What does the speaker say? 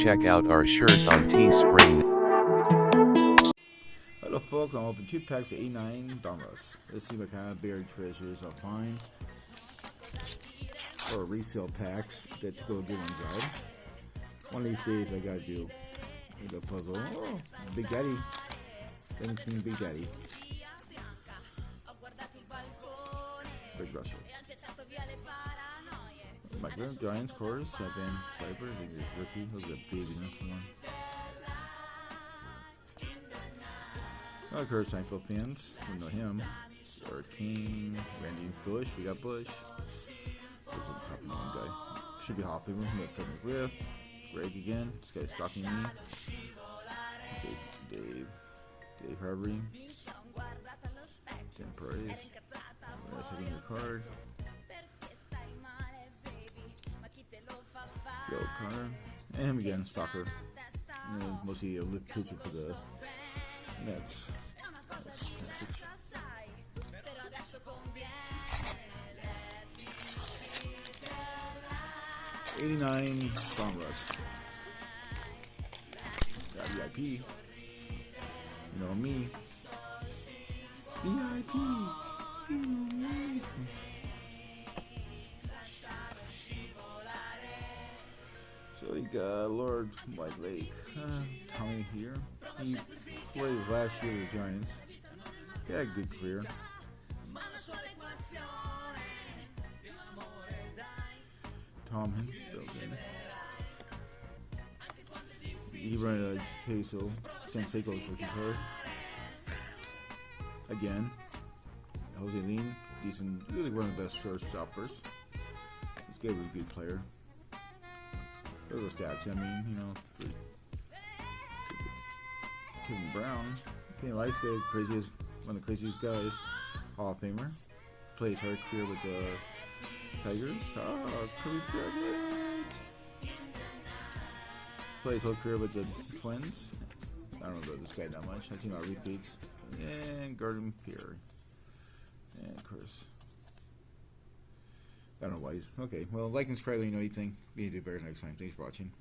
check out our shirt on Teespring. Hello folks, I'm opening 2 packs of 89 Donruss. Let's see what kind of buried treasures I'll find. Or resale packs that to go get on guard. One of these days I gotta do the puzzle. Oh, Big Daddy. 17 Big Daddy. Big Russell. McLaren Giants, Chorus, 7, Cyber, Rookie, those are big enough one. Kurt Seinfeld fans, we know him. Or King, Randy Bush, we got Bush. There's a one guy. Should be hopping with him, put me with. Greg again, this guy's stalking me. Okay, Dave Harvey. Tim Price. Taking your card. Joe Connor. And him again, Stalker. And mostly a lip pitcher for the Nets. 89 Donruss. Got VIP. You know me. VIP. You know me. So we got Lord White Lake. Tommy here. He played last year with the Giants. He had a good career. Tom Henderson. He ran a queso. Canseco's rookie card. Again. Jose Lean. Decent. Really one of the best shortstoppers. This guy was a good player. Those are stats. I mean, you know. Kevin Brown. Kenny Light's good. Craziest. One of the craziest guys. Hall of Famer. Plays hard career with the Tigers. Oh, pretty good. Plays whole career with the Twins. I don't know about this guy that much. I've seen a lot of repeats. And Garden Pierre. And of course. I don't know why he's. Okay, well, like and subscribe, let me know what you think. Be do better next time. Thanks for watching.